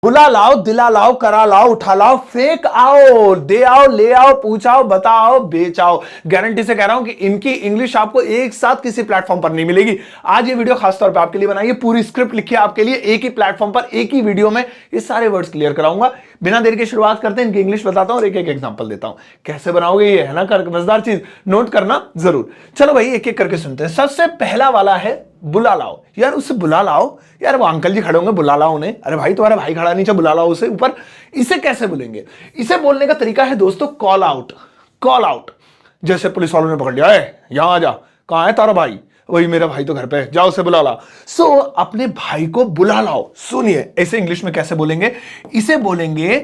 बुला लाओ, दिला लाओ, करा लाओ, उठा लाओ, फेंक आओ, दे आओ, ले आओ, पूछाओ, बताओ, बेचाओ। गारंटी से कह रहा हूं कि इनकी इंग्लिश आपको एक साथ किसी प्लेटफॉर्म पर नहीं मिलेगी। आज ये वीडियो खासतौर पे आपके लिए बनाई है, पूरी स्क्रिप्ट लिखी है आपके लिए, एक ही प्लेटफॉर्म पर एक ही वीडियो में ये सारे वर्ड्स क्लियर कराऊंगा। बिना देर के शुरुआत करते हैं, इनकी इंग्लिश बताता हूं और एक एक एग्जांपल देता हूं। कैसे बनाओगे ये, है ना, मजेदार चीज, नोट करना जरूर। चलो भाई एक एक करके सुनते हैं। सबसे पहला वाला है बुला लाओ। यार उससे बुला लाओ, यार वो अंकल जी खड़े होंगे, बुला लाओ उन्हें। अरे भाई तुम्हारा भाई खड़ा नीचे, बुला लाओ उसे ऊपर। इसे कैसे बोलेंगे? इसे बोलने का तरीका है दोस्तों कॉल आउट। कॉल आउट, जैसे पुलिस वालों ने पकड़ लिया, यहां आ जा, कहां है तारा भाई? वही मेरा भाई तो घर पे है, जाओ उसे बुला लाओ। सो अपने भाई को बुला लाओ। सुनिए ऐसे इंग्लिश में कैसे बोलेंगे, इसे बोलेंगे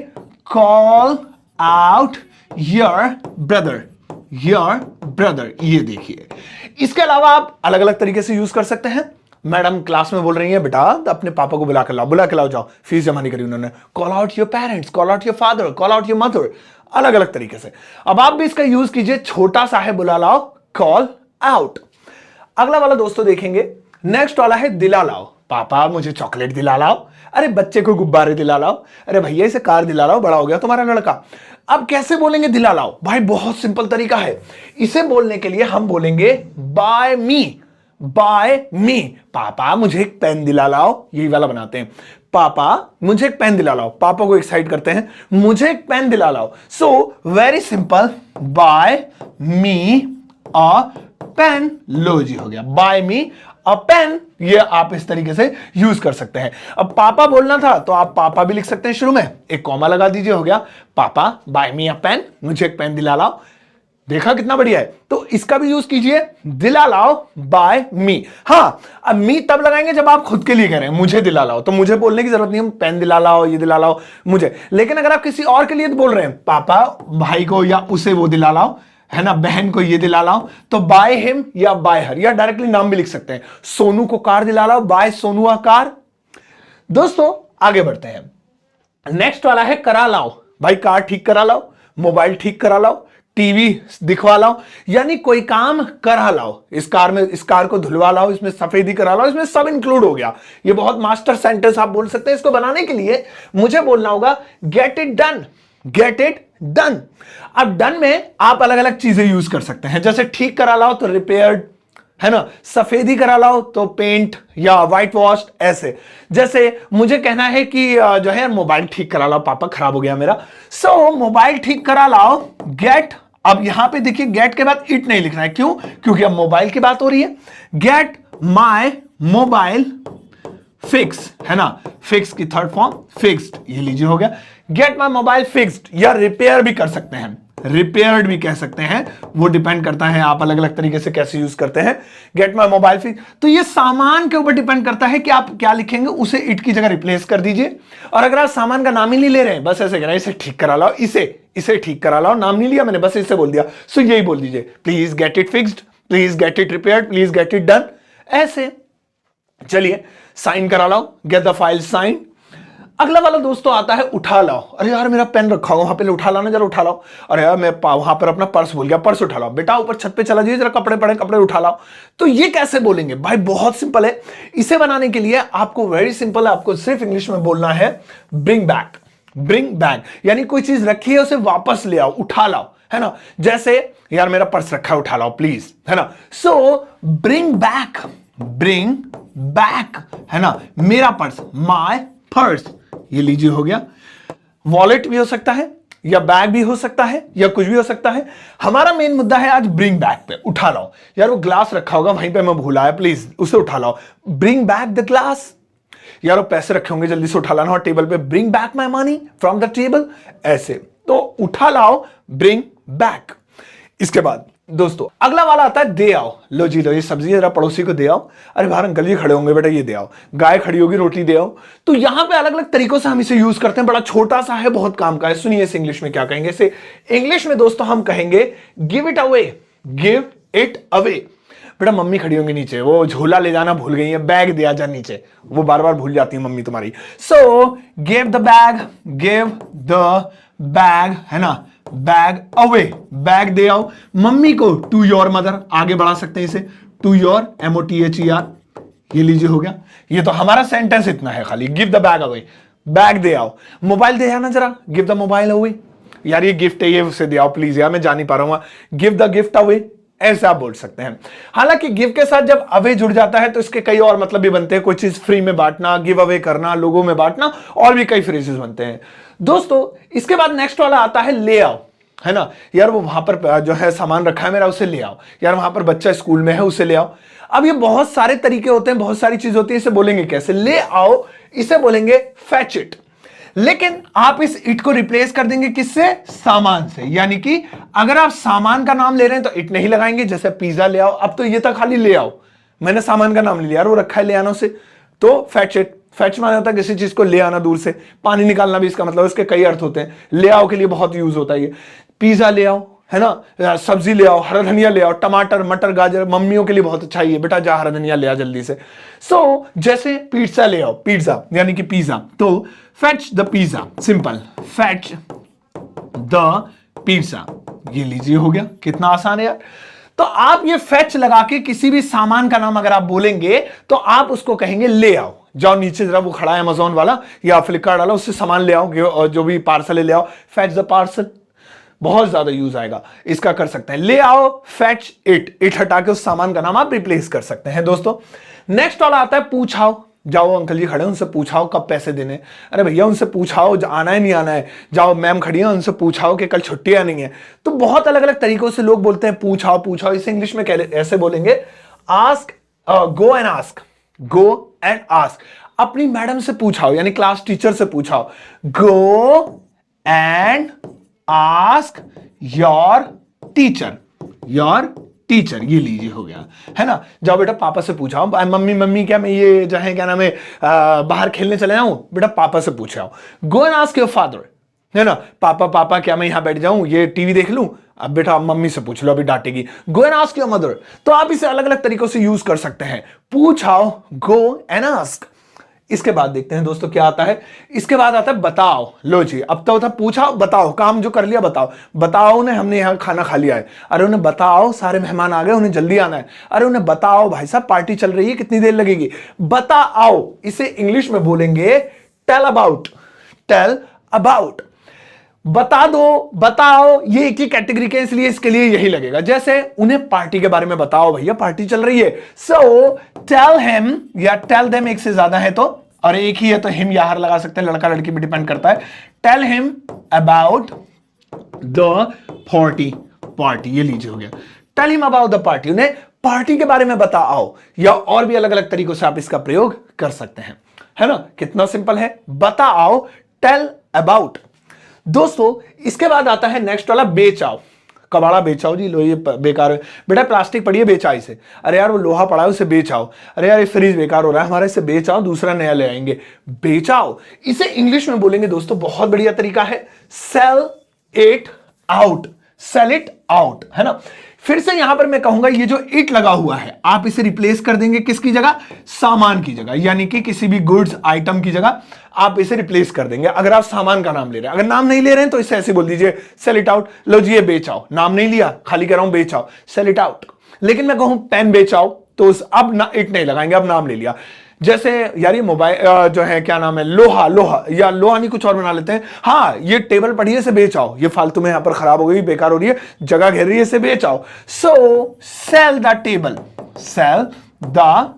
call out your brother. Your brother, ये देखिए। इसके अलावा आप अलग अलग तरीके से यूज कर सकते हैं। मैडम क्लास में बोल रही हैं, बेटा अपने पापा को बुला कर लाओ, बुला के लाओ, जाओ, फीस जमा नहीं करी उन्होंने। Call out your parents, call out your father, call out your mother. अलग अलग तरीके से अब आप भी इसका यूज कीजिए। छोटा सा है बुला लाओ, कॉल आउट। अगला वाला दोस्तों देखेंगे, नेक्स्ट वाला है दिला लाओ। पापा मुझे चॉकलेट दिला लाओ। अरे बच्चे को गुब्बारे दिला लाओ। अरे भैया इसे कार दिला लाओ, बड़ा हो गया तुम्हारा लड़का। अब कैसे बोलेंगे दिला लाओ? भाई बहुत सिंपल तरीका है। इसे बोलने के लिए हम बोलेंगे बाय मी। बाय मी। पापा मुझे एक पेन दिला लाओ, यही वाला बनाते हैं। पापा मुझे एक पेन दिला लाओ, पापा को एक्साइट करते हैं, मुझे एक पेन दिला लाओ। सो वेरी सिंपल, बाय मी अ पेन। लो जी, हो गया बाय मी अ पेन। ये आप इस तरीके से यूज कर सकते हैं। अब पापा बोलना था तो आप पापा भी लिख सकते हैं, शुरू में एक कॉमा लगा दीजिए, हो गया पापा बाय मी अ पेन, मुझे एक पेन दिला लाओ। देखा कितना बढ़िया है। तो इसका भी यूज कीजिए, दिला लाओ बाय मी। हां, अब मी तब लगाएंगे जब आप खुद के लिए कह रहे हैं मुझे दिला लाओ, तो मुझे बोलने की जरूरत नहीं है, पेन दिला लाओ, ये दिला लाओ मुझे। लेकिन अगर आप किसी और के लिए बोल रहे हैं, पापा भाई को या उसे वो दिला लाओ, है ना, बहन को ये दिला लाओ, तो बाय हिम या बाय हर, या डायरेक्टली नाम भी लिख सकते हैं। सोनू को कार दिला लाओ, बाय सोनू अ कार। दोस्तों आगे बढ़ते हैं। नेक्स्ट वाला है करा लाओ। भाई कार ठीक करा लाओ, मोबाइल ठीक करा लाओ, टीवी दिखवा लाओ, यानी कोई काम करा लाओ। इस कार को धुलवा लाओ, इसमें सफेदी करा लाओ, इसमें सब इंक्लूड हो गया। ये बहुत मास्टर सेंटेंस आप बोल सकते हैं। इसको बनाने के लिए मुझे बोलना होगा get it done. Get it done. अब डन में आप अलग अलग चीजें यूज कर सकते हैं, जैसे ठीक करा लाओ तो रिपेयर्ड, है ना, सफेदी करा लाओ तो पेंट या व्हाइट वॉश। ऐसे जैसे मुझे कहना है कि जो है मोबाइल ठीक करा लाओ, पापा खराब हो गया मेरा। सो मोबाइल ठीक करा लाओ, गेट। अब यहां पे देखिए गेट के बाद इट नहीं लिखना है, क्यों? क्योंकि अब मोबाइल की बात हो रही है। गेट माय मोबाइल फिक्स, है ना, फिक्स की थर्ड फॉर्म फिक्स्ड, ये लीजिए हो गया। गेट माय मोबाइल फिक्स्ड, या रिपेयर भी कर सकते हैं, रिपेयर्ड भी कह सकते हैं, वो डिपेंड करता है आप अलग अलग तरीके से कैसे यूज करते हैं। गेट माय मोबाइल फिक्स, तो ये सामान के ऊपर डिपेंड करता है कि आप क्या लिखेंगे, उसे इट की जगह रिप्लेस कर दीजिए। और अगर आप सामान का नाम ही नहीं ले रहे हैं, बस ऐसे कह रहे हैं इसे ठीक करा लाओ, इसे ठीक करा लाओ, नाम नहीं लिया मैंने, बस इसे बोल दिया, सो यही बोल दीजिए, please get it fixed, please get it repaired, please get it done. ऐसे चलिए साइन करा लाओ, गेट द फाइल साइन। अगला वाला दोस्तों आता है उठा लाओ। अरे यार मेरा पेन रखा हुआ वहां पे, उठा लाओ ना जरा, उठा लाओ। अरे यार मैं वहां पर अपना पर्स भूल गया, पर्स उठा लाओ। बेटा ऊपर छत पे चला जाइए जरा, कपड़े पड़े, कपड़े उठा लाओ। तो ये कैसे बोलेंगे? भाई बहुत सिंपल है। इसे बनाने के लिए आपको वेरी सिंपल है, आपको सिर्फ इंग्लिश में बोलना है ब्रिंग बैक। ब्रिंग बैक यानी कोई चीज रखी है उसे वापस ले आओ, उठा लाओ, है ना। जैसे यार मेरा पर्स रखा है, उठा लाओ प्लीज, है ना। सो ब्रिंग बैक, ब्रिंग बैक, है ना, मेरा पर्स, माय पर्स, ये लीजिए हो गया। वॉलेट भी हो सकता है, या बैग भी हो सकता है, या कुछ भी हो सकता है। हमारा मेन मुद्दा है आज ब्रिंग बैक पे, उठा लाओ। यार वो ग्लास रखा होगा वहीं पे, मैं भूला है, प्लीज उसे उठा लाओ, ब्रिंग बैक द ग्लास। यार वो पैसे रखे होंगे, जल्दी से उठा लाना और टेबल पे, bring back my money from the table. ऐसे तो उठा लाओ, ब्रिंग बैक। इसके बाद दोस्तों अगला वाला आता है दे आओ। लो जी लो, ये सब्जी जरा पड़ोसी को दे आओ। अरे बाहर अंकल जी खड़े होंगे, बेटा ये दे आओ। गाय खड़ी होगी, रोटी दे आओ। तो यहां पे अलग अलग तरीकों से हम इसे यूज करते हैं, बड़ा छोटा सा है, बहुत काम का है। सुनिए इसे इंग्लिश में क्या कहेंगे। इसे इंग्लिश में दोस्तों हम कहेंगे give it away. Give it away. बेटा मम्मी खड़ी होंगी नीचे, वो झोला ले जाना भूल गई है, बैग दिया जा नीचे, वो बार बार भूल जाती है मम्मी तुम्हारी। So give the bag, give the bag, है ना, बैग अवे, बैग दे आओ। मम्मी को टू योर मदर, आगे बढ़ा सकते हैं इसे, टू योर, MOTHER, ये लीजिए हो गया। ये तो हमारा सेंटेंस इतना है खाली, give the bag away. Bag दे आओ, मोबाइल दे आना जरा, गिव द मोबाइल अवे। यार ये गिफ्ट है, ये उसे दे आओ प्लीज, यार मैं जा नहीं पा रहा हूं, गिव द गिफ्ट अवे, ऐसा आप बोल सकते हैं। हालांकि गिव के साथ जब अवे जुड़ जाता है तो इसके कई और मतलब भी बनते हैं, कोई चीज फ्री में बांटना, गिव अवे करना, लोगों में बांटना, और भी कई फ्रेजेस बनते हैं दोस्तों। इसके बाद नेक्स्ट वाला आता है ले आओ, है ना। यार वो वहां पर जो है सामान रखा है मेरा, उसे ले आओ। यार वहां पर बच्चा स्कूल में है, उसे ले आओ। अब ये बहुत सारे तरीके होते हैं, बहुत सारी चीज होती है, इसे बोलेंगे कैसे? ले आओ इसे बोलेंगे फेच इट, लेकिन आप इस इट को रिप्लेस कर देंगे किससे? सामान से। यानी कि अगर आप सामान का नाम ले रहे हैं तो इट नहीं लगाएंगे, जैसे पिज्जा ले आओ, अब तो ये था खाली ले आओ, मैंने सामान का नाम ले लिया, यार वो रखा है ले आना से, तो फेच इट। फेच माना होता है किसी चीज को ले आना दूर से, पानी निकालना भी इसका मतलब, इसके कई अर्थ होते हैं, ले आओ के लिए बहुत यूज होता है ये। पिज्जा ले आओ, है ना, सब्जी ले आओ, हरा धनिया ले आओ, टमाटर, मटर, गाजर, मम्मियों के लिए बहुत अच्छा है ये, बेटा जा हरा धनिया ले आ जल्दी से। सो जैसे पिज्जा ले आओ, पिज्जा यानी कि पिज्जा, तो fetch the pizza, simple, fetch the pizza, ये लीजिए हो गया। कितना आसान है यार। तो आप ये फेच लगा के किसी भी सामान का नाम अगर आप बोलेंगे तो आप उसको कहेंगे ले आओ। जाओ नीचे जरा, वो खड़ा है अमेजोन वाला या फ्लिपकार्ट वाला, उससे सामान ले आओ, जो भी पार्सल है ले आओ, फेच द पार्सल, बहुत ज्यादा यूज आएगा इसका, कर सकते हैं। ले आओ, फेच इट, इट हटा के उस सामान का नाम आप रिप्लेस कर सकते हैं दोस्तों। नेक्स्ट वाला आता है पूछाओ। जाओ अंकल जी खड़े हैं, उनसे पूछाओ कब पैसे देने। अरे भैया उनसे पूछाओ आना है नहीं आना है। जाओ मैम खड़ी है, उनसे पूछाओ कि कल छुट्टी या नहीं है। तो बहुत अलग अलग तरीकों से लोग बोलते हैं पूछाओ पूछाओ। इसे इंग्लिश में ऐसे बोलेंगे ask, go and ask, go and ask. अपनी मैडम से पूछाओ यानी क्लास टीचर से पूछाओ, go and ask your teacher, your teacher, ये लीजिए हो गया, है ना। जाओ बेटा पापा से पूछाओ, मम्मी मम्मी क्या मैं ये जो है क्या नाम है बाहर खेलने चले जाऊं, बेटा पापा से पूछाओ। Go and ask your father, है ना, पापा पापा क्या मैं यहां बैठ जाऊं ये टीवी देख लूं, अब बेटा मम्मी से पूछ लो अभी डांटेगी। Go and ask your mother. तो आप इसे अलग अलग तरीकों से यूज कर सकते हैं, पूछाओ, गो एंड आस्क। इसके बाद देखते हैं दोस्तों क्या आता है। इसके बाद आता है बताओ। लो जी, अब तो था पूछा बताओ, काम जो कर लिया बताओ। बताओ ने हमने यहाँ खाना खा लिया है, अरे उन्हें बताओ सारे मेहमान आ गए उन्हें जल्दी आना है। अरे उन्हें बताओ भाई साहब पार्टी चल रही है कितनी देर लगेगी। बताओ इसे इंग्लिश में बोलेंगे टेल अबाउट, टेल अबाउट। बता दो, बताओ, ये एक ही कैटेगरी के, इसलिए इसके लिए यही लगेगा। जैसे उन्हें पार्टी के बारे में बताओ, भैया पार्टी चल रही है, सो टेल हिम या टेल देम, एक से ज्यादा है तो, और एक ही है तो हिम या हर लगा सकते हैं, लड़का लड़की भी डिपेंड करता है। Tell him about the party, ये लीजिए हो गया, tell him about the party. उन्हें पार्टी के बारे में बताओ, या और भी अलग अलग तरीकों से आप इसका प्रयोग कर सकते हैं, है ना। कितना सिंपल है, बताओ, टेल अबाउट। दोस्तों इसके बाद आता है नेक्स्ट वाला बेचाओ। कबाड़ा बेचाओ जी, लो ये बेकार है, बेटा प्लास्टिक पड़ी है बेचा इसे। अरे यार वो लोहा पड़ा है उसे बेचाओ। अरे यार ये फ्रिज बेकार हो रहा है हमारा, इसे बेचाओ, दूसरा नया ले आएंगे। बेचाओ इसे इंग्लिश में बोलेंगे दोस्तों, बहुत बढ़िया तरीका है, sell it out, sell it out, है ना। फिर से यहां पर मैं कहूंगा ये जो इट लगा हुआ है आप इसे रिप्लेस कर देंगे किसकी जगह? सामान की जगह, यानी कि किसी भी गुड्स आइटम की जगह आप इसे रिप्लेस कर देंगे। अगर आप सामान का नाम ले रहे हैं, अगर नाम नहीं ले रहे हैं तो इसे ऐसे बोल दीजिए सेल इट आउट। लो जी ये बेचाओ, नाम नहीं लिया, खाली कह रहा हूं बेचाओ, सेल इट आउट। लेकिन मैं कहूं पेन बेचाओ तो अब ना इट नहीं लगाएंगे, अब नाम ले लिया। जैसे यार ये मोबाइल जो है क्या नाम है, लोहा, लोहा या लोहा नहीं कुछ और बना लेते हैं। हाँ ये टेबल पड़ी है इसे बेचाओ, ये फालतू में यहां पर खराब हो गई, बेकार हो रही है, जगह घेर रही है, इसे बेचाओ। So sell the table, sell the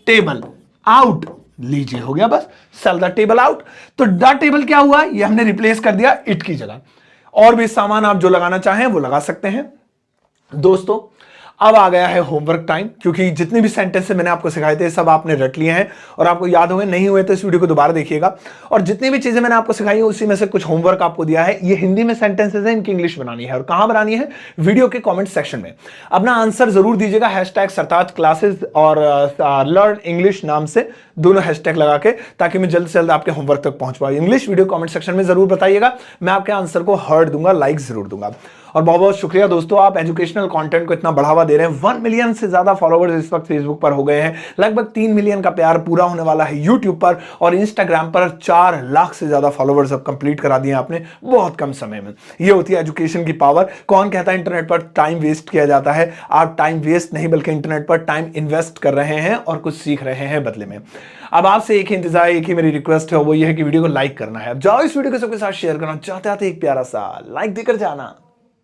table out, लीजिए हो गया बस, सेल द टेबल आउट। तो द टेबल क्या हुआ, ये हमने रिप्लेस कर दिया इट की जगह। और भी सामान आप जो लगाना चाहें वो लगा सकते हैं। दोस्तों अब आ गया है होमवर्क टाइम, क्योंकि जितने भी सेंटेंस मैंने आपको सिखाए थे सब आपने रट लिए हैं और आपको याद होंगे, नहीं हुए तो इस वीडियो को दोबारा देखिएगा। और जितनी भी चीजें मैंने आपको सिखाई है उसी में से कुछ होमवर्क आपको दिया है। ये हिंदी में सेंटेंसेस हैं, इनकी इंग्लिश बनानी है। और कहां बनानी है? वीडियो के कॉमेंट सेक्शन में। अपना आंसर जरूर दीजिएगा, हैशटैग सरताज क्लासेस और लर्न इंग्लिश नाम से दोनों हैशटैग लगा के, ताकि मैं जल्द से जल्द आपके होमवर्क तक पहुंच पाऊँ। इंग्लिश वीडियो कॉमेंट सेक्शन में जरूर बताइएगा, मैं आपके आंसर को हार्ट दूंगा, लाइक जरूर दूंगा। और बहुत बहुत शुक्रिया दोस्तों, आप एजुकेशनल कंटेंट को इतना बढ़ावा दे रहे हैं। 1 मिलियन से ज्यादा फॉलोवर्स इस वक्त फेसबुक पर हो गए हैं, लगभग 3 मिलियन का प्यार पूरा होने वाला है यूट्यूब पर, और इंस्टाग्राम पर 4 लाख से ज्यादा फॉलोवर्स अब कंप्लीट करा दिए आपने बहुत कम समय में। ये होती है एजुकेशन की पावर। कौन कहता है इंटरनेट पर टाइम वेस्ट किया जाता है? आप टाइम वेस्ट नहीं बल्कि इंटरनेट पर टाइम इन्वेस्ट कर रहे हैं और कुछ सीख रहे हैं बदले में। अब आपसे एक ही इंतजार, एक ही मेरी रिक्वेस्ट है, वो ये है कि वीडियो को लाइक करना है। अब जाओ इस वीडियो को सबके साथ शेयर करना चाहते आते एक प्यारा सा लाइक देकर जाना।